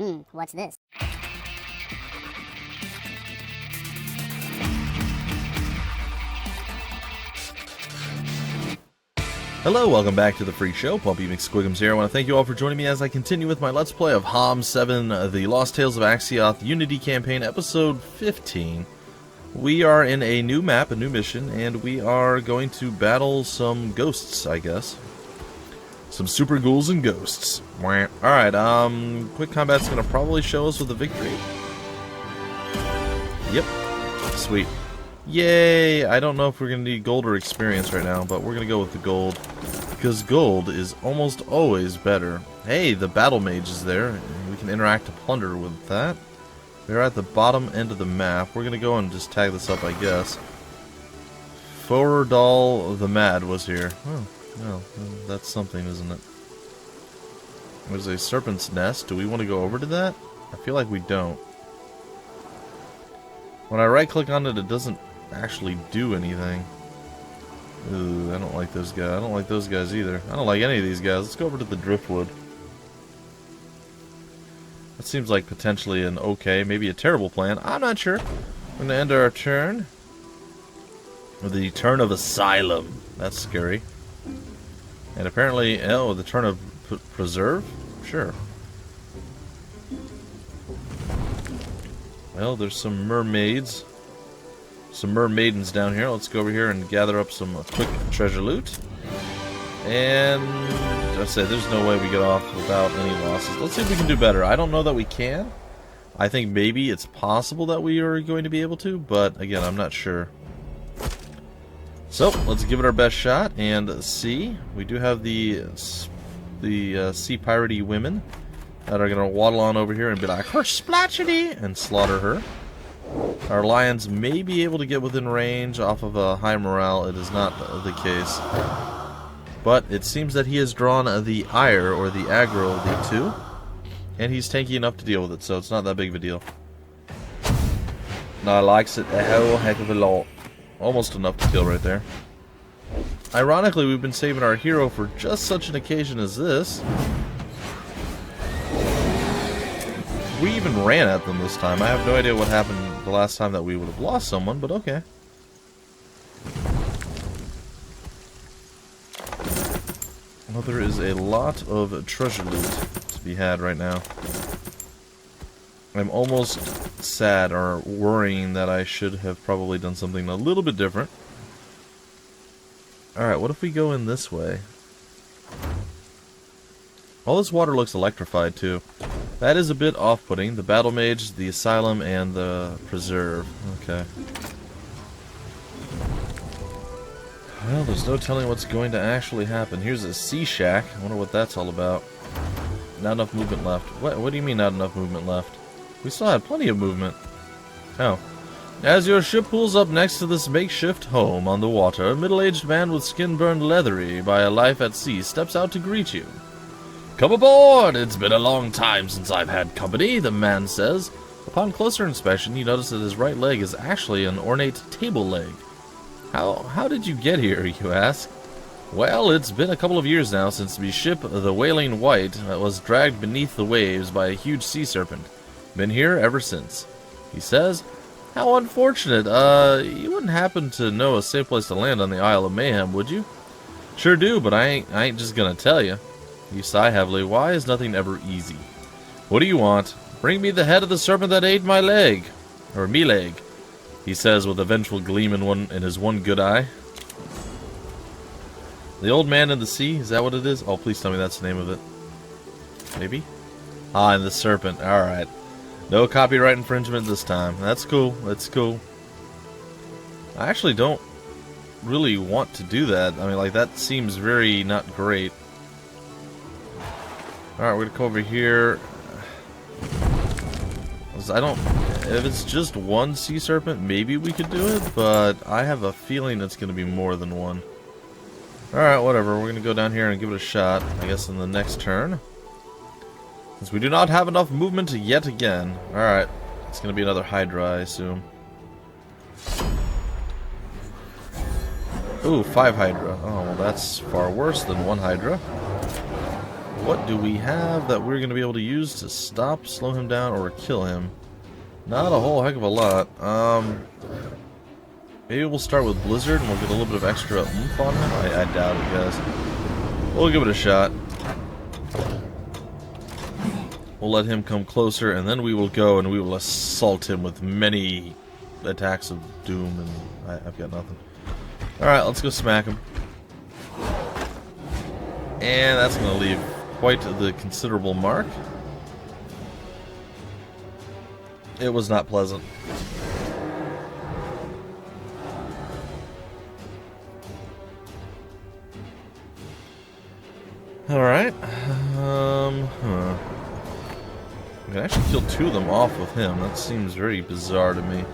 What's this? Hello, welcome back to the Free Show. Pumpy McSquigums here. I want to thank you all for joining me as I continue with my Let's Play of HOMM 7, the Lost Tales of Axeoth Unity Campaign, Episode 15. We are in a new map, a new mission, and we are going to battle some ghosts, I guess. Some super ghouls and ghosts. Alright, quick combat's going to probably show us with a victory. Yep. Sweet. Yay! I don't know if we're going to need gold or experience right now, but we're going to go with the gold. Because gold is almost always better. Hey, the battle mage is there. We can interact to plunder with that. We're at the bottom end of the map. We're going to go and just tag this up, I guess. Forodal the Mad was here. Oh, well, that's something, isn't it? There's a serpent's nest. Do we want to go over to that? I feel like we don't. When I right-click on it, it doesn't actually do anything. Ooh, I don't like those guys. I don't like those guys either. I don't like any of these guys. Let's go over to the driftwood. That seems like potentially an okay, maybe a terrible plan. I'm not sure. We're going to end our turn with the turn of Asylum. That's scary. And apparently, oh, the turn of Preserve? Sure. Well, there's some mermaids. Some mermaidens down here. Let's go over here and gather up some quick treasure loot. And I said, there's no way we get off without any losses. Let's see if we can do better. I don't know that we can. I think maybe it's possible that we are going to be able to, but again, I'm not sure. So, let's give it our best shot and see. We do have the sea piratey women that are going to waddle on over here and be like, her splatchety, and slaughter her. Our lions may be able to get within range off of a high morale. It is not the case. But it seems that he has drawn the ire, or the aggro of the two. And he's tanky enough to deal with it, so it's not that big of a deal. No, I likes it a whole heck of a lot. Almost enough to kill right there. Ironically, we've been saving our hero for just such an occasion as this. We even ran at them this time. I have no idea what happened the last time that we would have lost someone, but okay. Well, there is a lot of treasure loot to be had right now. I'm almost sad or worrying that I should have probably done something a little bit different. Alright, what if we go in this way? All this water looks electrified too. That is a bit off-putting. The battle mage, the asylum, and the preserve. Okay. Well, there's no telling what's going to actually happen. Here's a sea shack. I wonder what that's all about. Not enough movement left. What do you mean not enough movement left? We still had plenty of movement. Oh. As your ship pulls up next to this makeshift home on the water, a middle-aged man with skin burned leathery by a life at sea steps out to greet you. Come aboard! It's been a long time since I've had company, the man says. Upon closer inspection, you notice that his right leg is actually an ornate table leg. How did you get here, you ask? Well, it's been a couple of years now since the ship, the Wailing White, was dragged beneath the waves by a huge sea serpent. Been here ever since. He says, how unfortunate. You wouldn't happen to know a safe place to land on the Isle of Mayhem, would you? Sure do, but I ain't just gonna tell you. You sigh heavily. Why is nothing ever easy? What do you want? Bring me the head of the serpent that ate my leg. Or me leg. He says with a vengeful gleam in his one good eye. The old man in the sea? Is that what it is? Oh, please tell me that's the name of it. Maybe? Ah, and the serpent. Alright. No copyright infringement this time. That's cool. That's cool. I actually don't really want to do that. I mean, like, that seems very not great. Alright, we're gonna come over here. If it's just one sea serpent, maybe we could do it, but I have a feeling it's gonna be more than one. Alright, whatever. We're gonna go down here and give it a shot, I guess, in the next turn. Since we do not have enough movement yet again. Alright. It's gonna be another Hydra, I assume. Ooh, 5 Hydra. Oh, well, that's far worse than 1 Hydra. what do we have that we're going to be able to use to stop, slow him down, or kill him? Not a whole heck of a lot. Maybe we'll start with Blizzard and we'll get a little bit of extra oomph on him. I doubt it, guys. We'll give it a shot. We'll let him come closer, and then we will go and we will assault him with many attacks of doom, and I've got nothing. Alright, let's go smack him. And that's going to leave quite the considerable mark. It was not pleasant. Alright. We can actually kill 2 of them off with him. That seems very bizarre to me.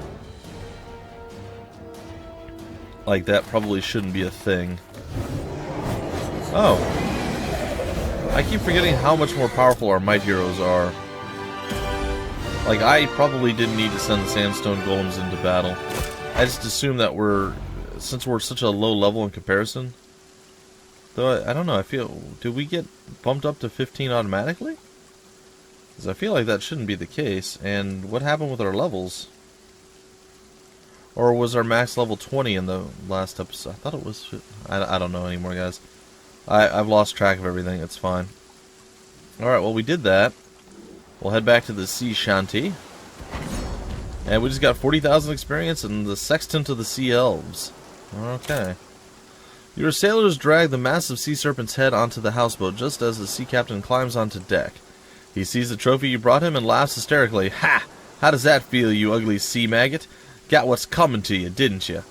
Like, that probably shouldn't be a thing. Oh. I keep forgetting how much more powerful our Might Heroes are. Like, I probably didn't need to send the Sandstone Golems into battle. I just assumed that since we're such a low level in comparison. Though, I don't know, I feel, do we get bumped up to 15 automatically? Because I feel like that shouldn't be the case. And what happened with our levels? Or was our max level 20 in the last episode? I thought it was... I don't know anymore, guys. I've lost track of everything. It's fine. Alright, well, we did that. We'll head back to the sea shanty. And we just got 40,000 experience and the sextant of the sea elves. Okay. Your sailors drag the massive sea serpent's head onto the houseboat just as the sea captain climbs onto deck. He sees the trophy you brought him and laughs hysterically. Ha! How does that feel, you ugly sea maggot? Got what's coming to you, didn't you?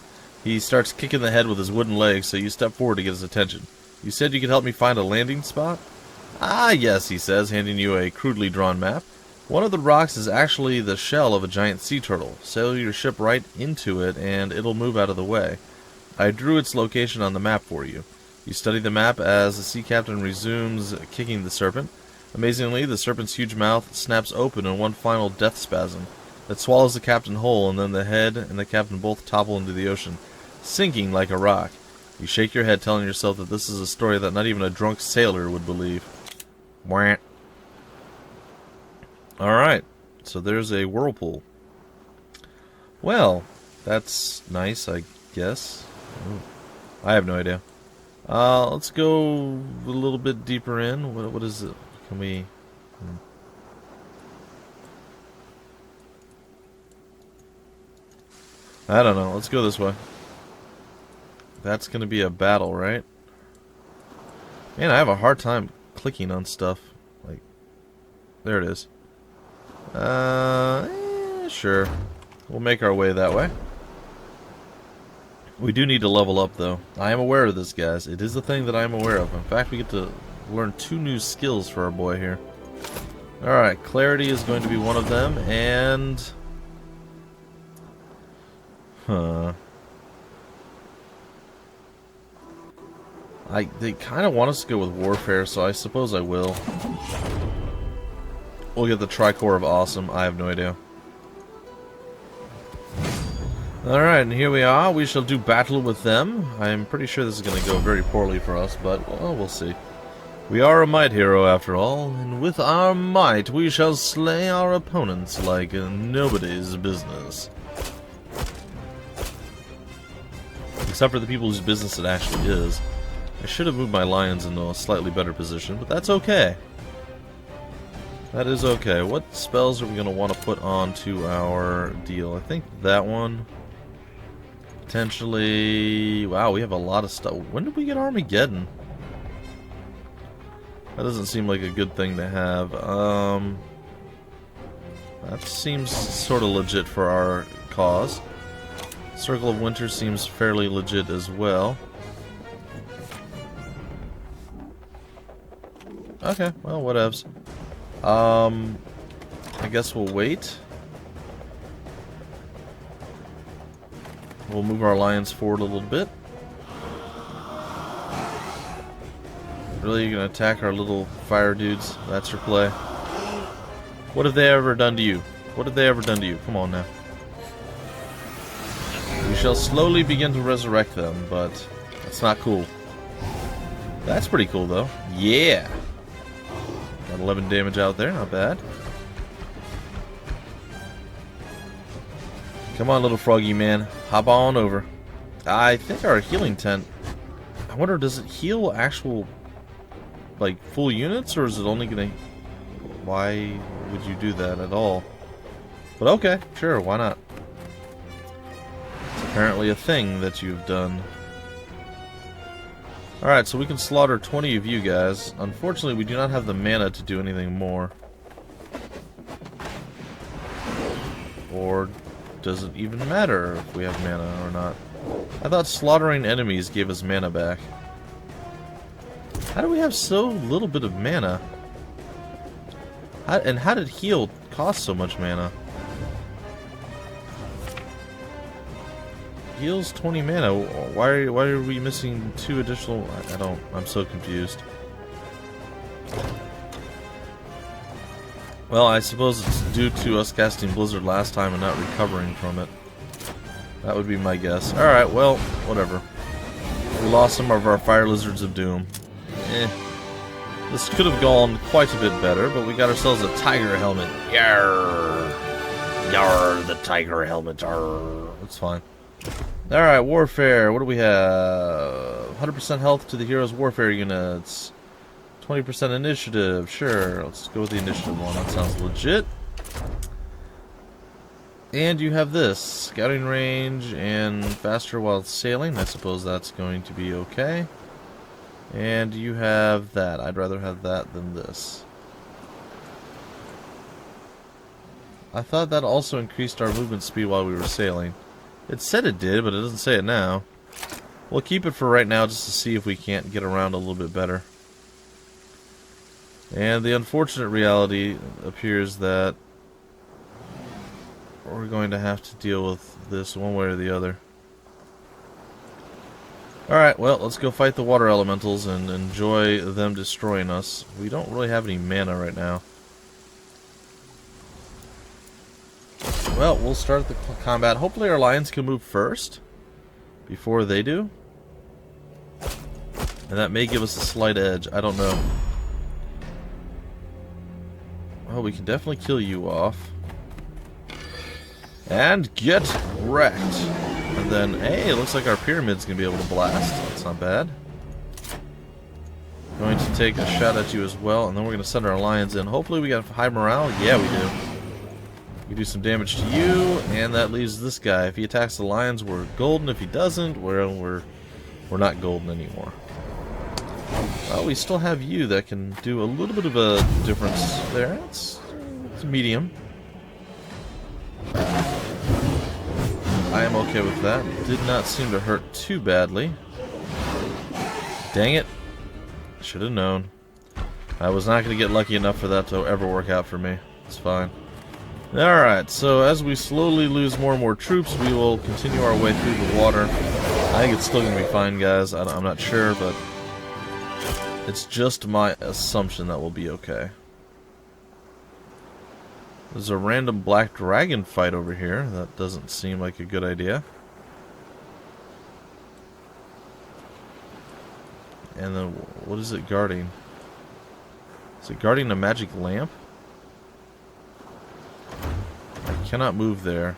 He starts kicking the head with his wooden legs, so you step forward to get his attention. You said you could help me find a landing spot? Ah, yes, he says, handing you a crudely drawn map. One of the rocks is actually the shell of a giant sea turtle. Sail your ship right into it, and it'll move out of the way. I drew its location on the map for you. You study the map as the sea captain resumes kicking the serpent. Amazingly, the serpent's huge mouth snaps open in one final death spasm. It swallows the captain whole, and then the head and the captain both topple into the ocean, sinking like a rock. You shake your head, telling yourself that this is a story that not even a drunk sailor would believe. Wah. Alright, so there's a whirlpool. Well, that's nice, I guess. Ooh, I have no idea. Let's go a little bit deeper in. What is it? Can we... I don't know. Let's go this way. That's going to be a battle, right? Man, I have a hard time clicking on stuff. Like, there it is. Sure. We'll make our way that way. We do need to level up, though. I am aware of this, guys. It is a thing that I am aware of. In fact, we get to learn 2 new skills for our boy here. Alright, Clarity is going to be one of them, and... They kind of want us to go with Warfare, so I suppose I will. We'll get the Tricore of Awesome. I have no idea. Alright, and here we are. We shall do battle with them. I'm pretty sure this is going to go very poorly for us, but, well, we'll see. We are a Might Hero, after all, and with our might we shall slay our opponents like nobody's business. Except for the people whose business it actually is. I should have moved my lions into a slightly better position, but that's okay. That is okay. What spells are we going to want to put onto our deal? I think that one. Potentially... Wow, we have a lot of stuff. When did we get Armageddon? That doesn't seem like a good thing to have. That seems sort of legit for our cause. Circle of Winter seems fairly legit as well. Okay, well, whatevs. I guess we'll wait. We'll move our lions forward a little bit. Really, you're gonna attack our little fire dudes? That's your play. What have they ever done to you? What have they ever done to you? Come on now. We shall slowly begin to resurrect them, but that's not cool. That's pretty cool, though. Yeah! Got 11 damage out there, not bad. Come on, little froggy man. Hop on over. I think our healing tent... I wonder, does it heal actual, like, full units, or is it only gonna... Why would you do that at all? But okay, sure, why not? It's apparently a thing that you've done. Alright, so we can slaughter 20 of you guys. Unfortunately, we do not have the mana to do anything more. Or does it even matter if we have mana or not? I thought slaughtering enemies gave us mana back. How do we have so little bit of mana? And how did heal cost so much mana? Heals 20 mana. Why are we missing 2 additional? I'm so confused. Well, I suppose it's due to us casting Blizzard last time and not recovering from it. That would be my guess. Alright, well, whatever. We lost some of our Fire Lizards of Doom. This could have gone quite a bit better, but we got ourselves a tiger helmet. Yarr! Yarr, the tiger helmet. Arr. That's fine. Alright, Warfare. What do we have? 100% health to the Heroes Warfare units. 20% initiative. Sure, let's go with the initiative one. That sounds legit. And you have this. Scouting range and faster while sailing. I suppose that's going to be okay. And you have that. I'd rather have that than this. I thought that also increased our movement speed while we were sailing. It said it did, but it doesn't say it now. We'll keep it for right now just to see if we can't get around a little bit better. And the unfortunate reality appears that we're going to have to deal with this one way or the other. Alright, well, let's go fight the water elementals and enjoy them destroying us. We don't really have any mana right now. Well, we'll start the combat. Hopefully our lions can move first before they do. And that may give us a slight edge. I don't know. Well, we can definitely kill you off. And get wrecked. And then, hey, it looks like our pyramid's going to be able to blast. That's not bad. Going to take a shot at you as well, and then we're going to send our lions in. Hopefully we got high morale. Yeah, we do. We do some damage to you, and that leaves this guy. If he attacks the lions, we're golden. If he doesn't, well, we're not golden anymore. Well, we still have you that can do a little bit of a difference there. It's medium. I am okay with that. Did not seem to hurt too badly. Dang it. Should have known. I was not going to get lucky enough for that to ever work out for me. It's fine. Alright, so as we slowly lose more and more troops, we will continue our way through the water. I think it's still going to be fine, guys. I'm not sure, but it's just my assumption that we'll be okay. There's a random black dragon fight over here. That doesn't seem like a good idea. And then, what is it guarding? Is it guarding a magic lamp? I cannot move there.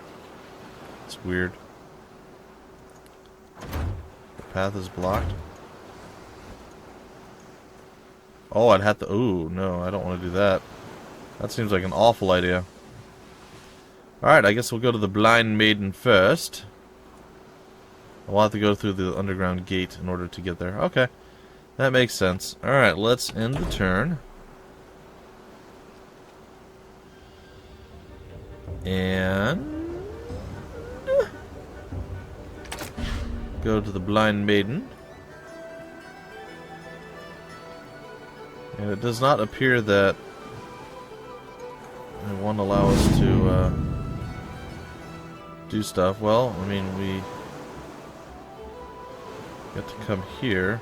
It's weird. The path is blocked. Oh, I'd have to... Ooh, no, I don't want to do that. That seems like an awful idea. Alright, I guess we'll go to the Blind Maiden first. I'll have to go through the underground gate in order to get there. Okay. That makes sense. Alright, let's end the turn. And... go to the Blind Maiden. And it does not appear that it won't allow us to do stuff. Well, I mean, we get to come here.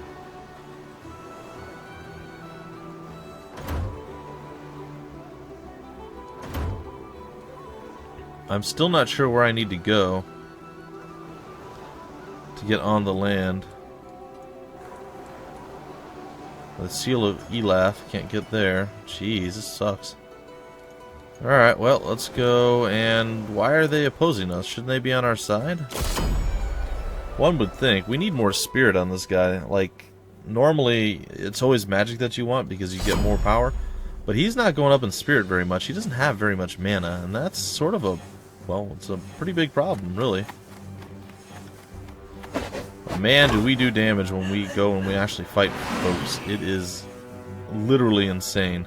I'm still not sure where I need to go to get on the land. The Seal of Elaf, can't get there. Jeez, this sucks. Alright, well, let's go. And why are they opposing us? Shouldn't they be on our side? One would think. We need more spirit on this guy. Like, normally, it's always magic that you want because you get more power. But he's not going up in spirit very much. He doesn't have very much mana. And that's sort of a, well, it's a pretty big problem, really. But man, do we do damage when we go and we actually fight folks. It is literally insane.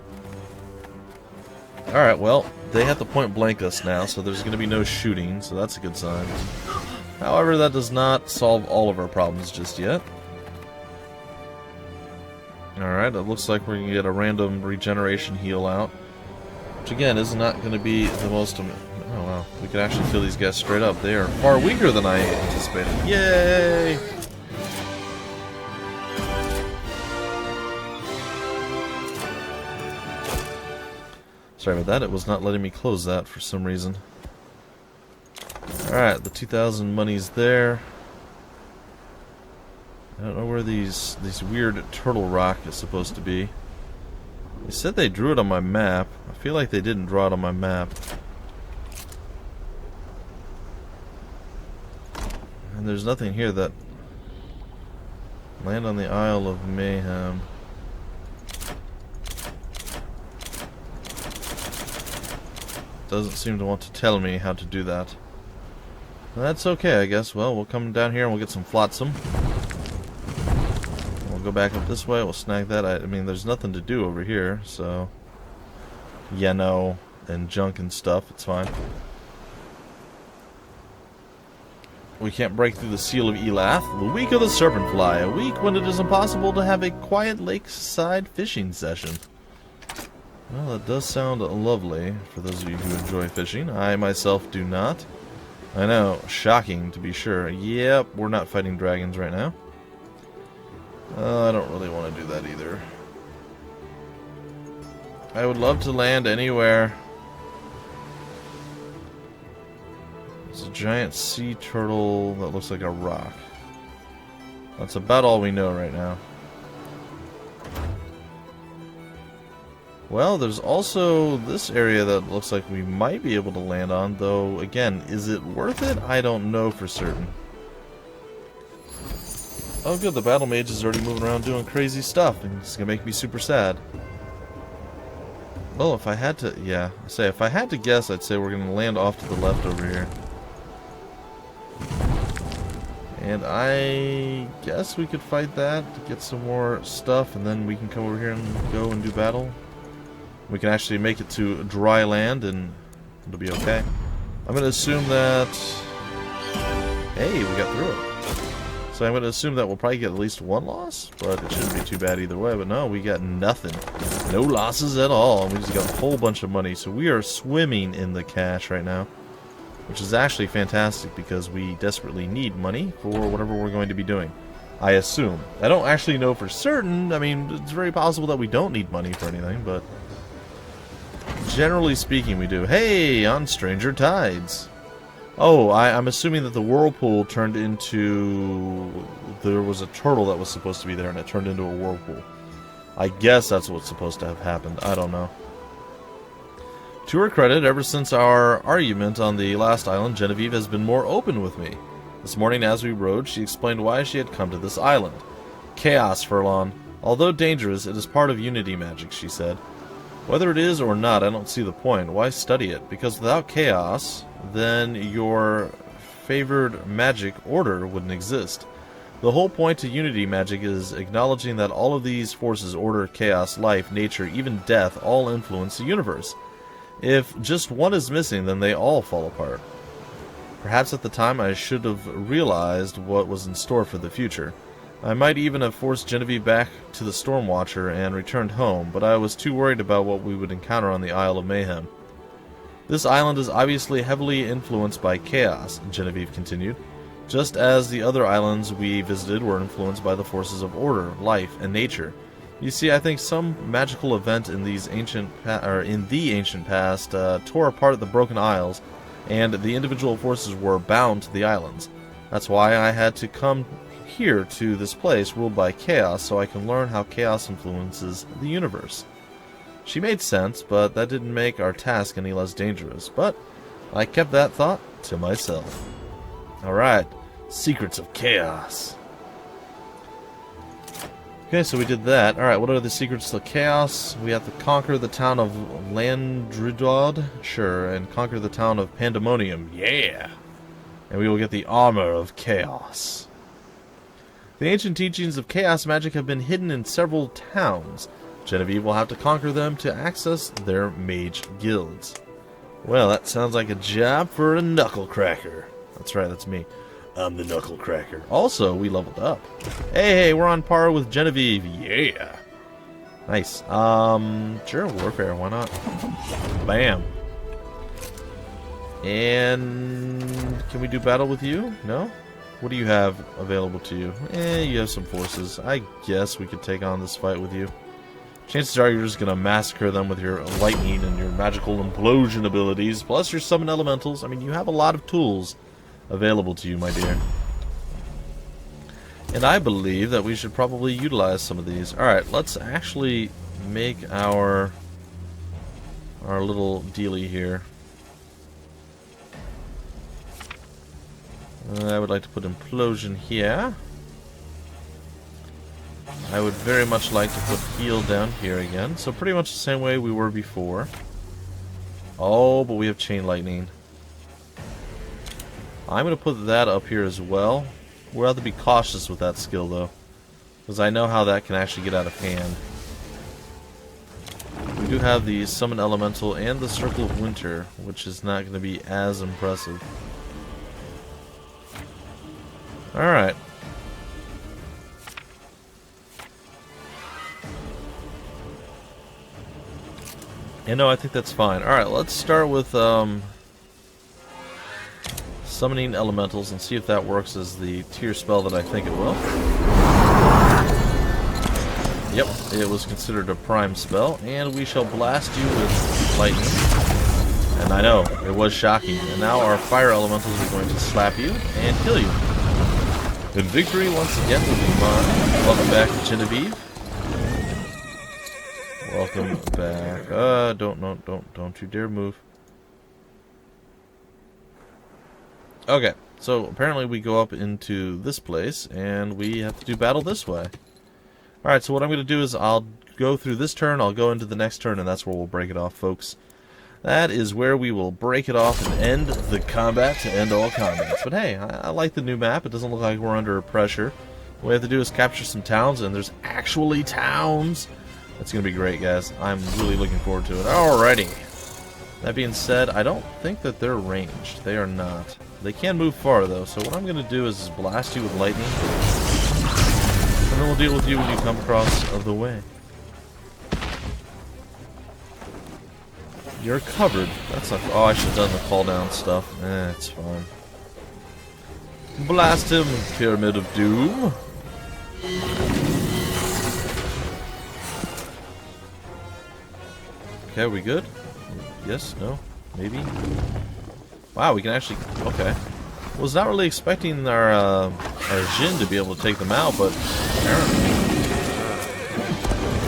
Alright, well, they have to point blank us now, so there's going to be no shooting, so that's a good sign. However, that does not solve all of our problems just yet. Alright, it looks like we're going to get a random regeneration heal out. Which again, is not going to be the most... Oh wow, we can actually kill these guys straight up. They are far weaker than I anticipated. Yay! Sorry about that, it was not letting me close that for some reason. Alright, the 2,000 money's there. I don't know where these weird turtle rock is supposed to be. They said they drew it on my map. I feel like they didn't draw it on my map. And there's nothing here that... Land on the Isle of Mayhem. Doesn't seem to want to tell me how to do that. That's okay, I guess. Well, we'll come down here and we'll get some flotsam. We'll go back up this way. We'll snag that. I mean, there's nothing to do over here, so... Yeno and junk and stuff. It's fine. We can't break through the Seal of Elaf. The week of the Serpentfly. A week when it is impossible to have a quiet lakeside fishing session. Well, that does sound lovely for those of you who enjoy fishing. I myself do not. I know, shocking to be sure. Yep, we're not fighting dragons right now. I don't really want to do that either. I would love to land anywhere. There's a giant sea turtle that looks like a rock. That's about all we know right now. Well, there's also this area that looks like we might be able to land on, though, again, is it worth it? I don't know for certain. Oh good, the battle mage is already moving around doing crazy stuff, and it's gonna make me super sad. Well, if I had to, yeah, if I had to guess, I'd say we're gonna land off to the left over here. And I guess we could fight that to get some more stuff, and then we can come over here and go and do battle. We can actually make it to dry land, and it'll be okay. I'm going to assume that... Hey, we got through it. So I'm going to assume that we'll probably get at least one loss, but it shouldn't be too bad either way. But no, we got nothing. No losses at all, and we just got a whole bunch of money. So we are swimming in the cash right now, which is actually fantastic because we desperately need money for whatever we're going to be doing. I assume. I don't actually know for certain. I mean, it's very possible that we don't need money for anything, but... Generally speaking, we do. Hey, on Stranger Tides. Oh, I'm assuming that the whirlpool turned into... There was a turtle that was supposed to be there, and it turned into a whirlpool. I guess that's what's supposed to have happened. I don't know. To her credit, ever since our argument on the last island, Genevieve has been more open with me. This morning, as we rode, she explained why she had come to this island. Chaos, Furlong. Although dangerous, it is part of unity magic, she said. Whether it is or not, I don't see the point. Why study it? Because without chaos, then your favored magic order wouldn't exist. The whole point to unity magic is acknowledging that all of these forces, order, chaos, life, nature, even death, all influence the universe. If just one is missing, then they all fall apart. Perhaps at the time I should have realized what was in store for the future. I might even have forced Genevieve back to the Stormwatcher and returned home, but I was too worried about what we would encounter on the Isle of Mayhem. This island is obviously heavily influenced by chaos, Genevieve continued, just as the other islands we visited were influenced by the forces of order, life, and nature. You see, I think some magical event in the ancient past tore apart the Broken Isles, and the individual forces were bound to the islands. That's why I had to come here to this place ruled by chaos so I can learn how chaos influences the universe. She made sense, but that didn't make our task any less dangerous. But I kept that thought to myself. Alright, Secrets of Chaos. Okay, so we did that. Alright, what are the secrets to chaos? We have to conquer the town of Landridod, sure, and conquer the town of Pandemonium, yeah! And we will get the armor of chaos. The ancient teachings of chaos magic have been hidden in several towns. Genevieve will have to conquer them to access their mage guilds. Well, that sounds like a job for a knucklecracker. That's right, that's me. I'm the knucklecracker. Also, we leveled up. Hey, we're on par with Genevieve. Yeah. Nice. Sure, warfare. Why not? Bam. And can we do battle with you? No? What do you have available to you? You have some forces. I guess we could take on this fight with you. Chances are you're just going to massacre them with your lightning and your magical implosion abilities, plus your summon elementals. I mean, you have a lot of tools available to you, my dear. And I believe that we should probably utilize some of these. Alright, let's actually make our little dealie here. I would like to put implosion here. I would very much like to put heal down here again. So pretty much the same way we were before. Oh, but we have chain lightning. I'm going to put that up here as well. We'll have to be cautious with that skill, though, because I know how that can actually get out of hand. We do have the Summon Elemental and the Circle of Winter, which is not going to be as impressive. Alright. You know, I think that's fine. Alright, let's start with summoning elementals and see if that works as the tier spell that I think it will. Yep, it was considered a prime spell, and we shall blast you with lightning. And I know, it was shocking. And now our fire elementals are going to slap you and kill you. And victory once again will be mine. Welcome back to Genevieve. Welcome back. Don't you dare move. Okay, so apparently we go up into this place, and we have to do battle this way. Alright, so what I'm going to do is I'll go through this turn, I'll go into the next turn, and that's where we'll break it off, folks. That is where we will break it off and end the combat to end all combats. But hey, I like the new map. It doesn't look like we're under pressure. What we have to do is capture some towns, and there's actually towns. That's going to be great, guys. I'm really looking forward to it. Alrighty. That being said, I don't think that they're ranged. They are not. They can move far, though, so what I'm going to do is blast you with lightning, and then we'll deal with you when you come across the way. You're covered. That's not... Oh, I should have done the call down stuff. It's fine. Blast him, Pyramid of Doom. Okay, are we good? Yes? No? Maybe? Wow, we can actually... Okay. Was not really expecting our Jinn to be able to take them out, but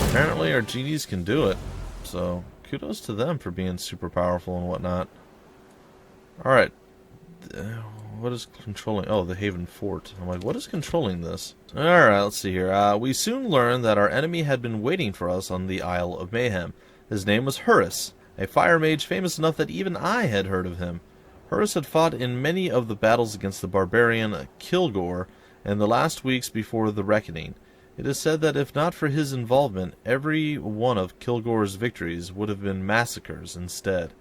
apparently our genies can do it. So, kudos to them for being super powerful and whatnot. Alright. What is controlling... Oh, the Haven Fort. I'm like, what is controlling this? Alright, let's see here. We soon learned that our enemy had been waiting for us on the Isle of Mayhem. His name was Hurus, a fire mage famous enough that even I had heard of him. Hurus had fought in many of the battles against the barbarian Kilgore in the last weeks before the Reckoning. It is said that if not for his involvement, every one of Kilgore's victories would have been massacres instead.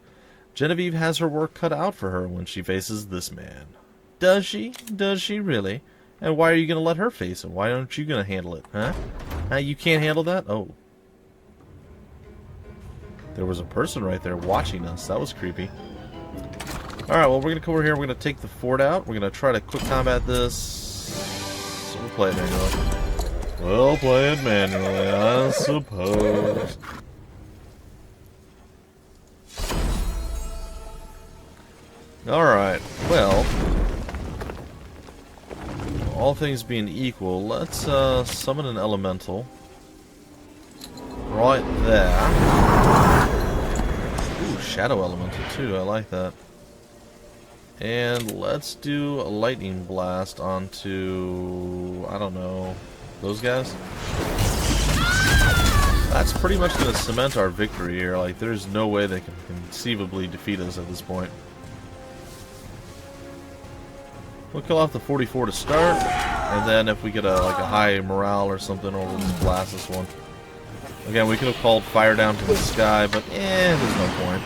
Genevieve has her work cut out for her when she faces this man. Does she? Does she really? And why are you going to let her face it? Why aren't you going to handle it, huh? You can't handle that? Oh. There was a person right there watching us. That was creepy. Alright, well, we're going to come over here. We're going to take the fort out. We're going to try to quick combat this. We'll play it manually. We'll play it manually, I suppose. Alright, well. all things being equal, let's summon an elemental. Right there. Ooh, shadow elemental too, I like that. And let's do a lightning blast onto, I don't know, those guys? That's pretty much going to cement our victory here. Like, there's no way they can conceivably defeat us at this point. We'll kill off the 44 to start, and then if we get a high morale or something, we'll just blast this one. Again, we could have called fire down to the sky, but there's no point.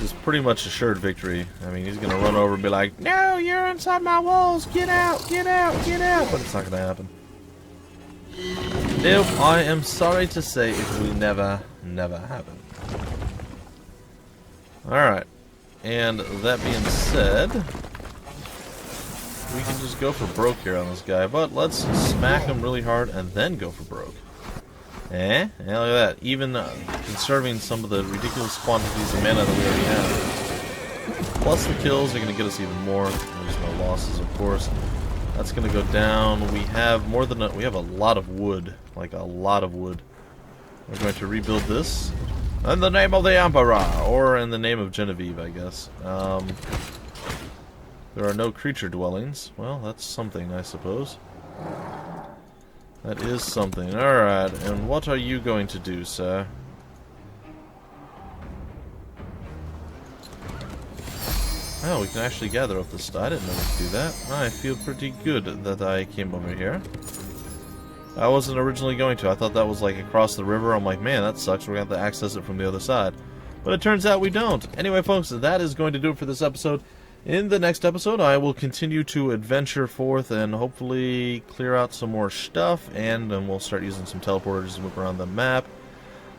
It's pretty much assured victory. I mean, he's going to run over and be like, "No, you're inside my walls! Get out! Get out! Get out!" But it's not going to happen. Nope, I am sorry to say it will never happen. Alright. And that being said, we can just go for broke here on this guy, but let's smack him really hard and then go for broke. Yeah, look at that. Even conserving some of the ridiculous quantities of mana that we already have. Plus the kills are going to get us even more. There's no losses, of course. That's going to go down. We have more than we have a lot of wood, like a lot of wood. We're going to rebuild this. In the name of the Emperor, or in the name of Genevieve, I guess. There are no creature dwellings. Well, that's something, I suppose. That is something. Alright, and what are you going to do, sir? Oh, we can actually gather up the stuff. I didn't know we could do that. I feel pretty good that I came over here. I wasn't originally going to. I thought that was like across the river. I'm like, man, that sucks. We're going to have to access it from the other side. But it turns out we don't. Anyway, folks, that is going to do it for this episode. In the next episode, I will continue to adventure forth and hopefully clear out some more stuff. And then we'll start using some teleporters to move around the map.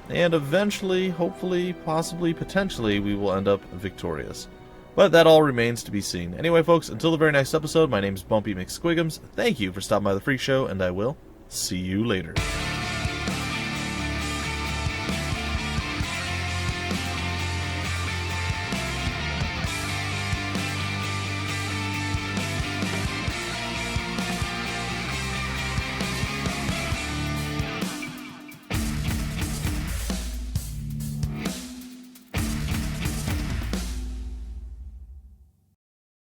And eventually, hopefully, possibly, potentially, we will end up victorious. But that all remains to be seen. Anyway, folks, until the very next episode, my name is Bumpy McSquigums. Thank you for stopping by the Freak Show, and I will see you later.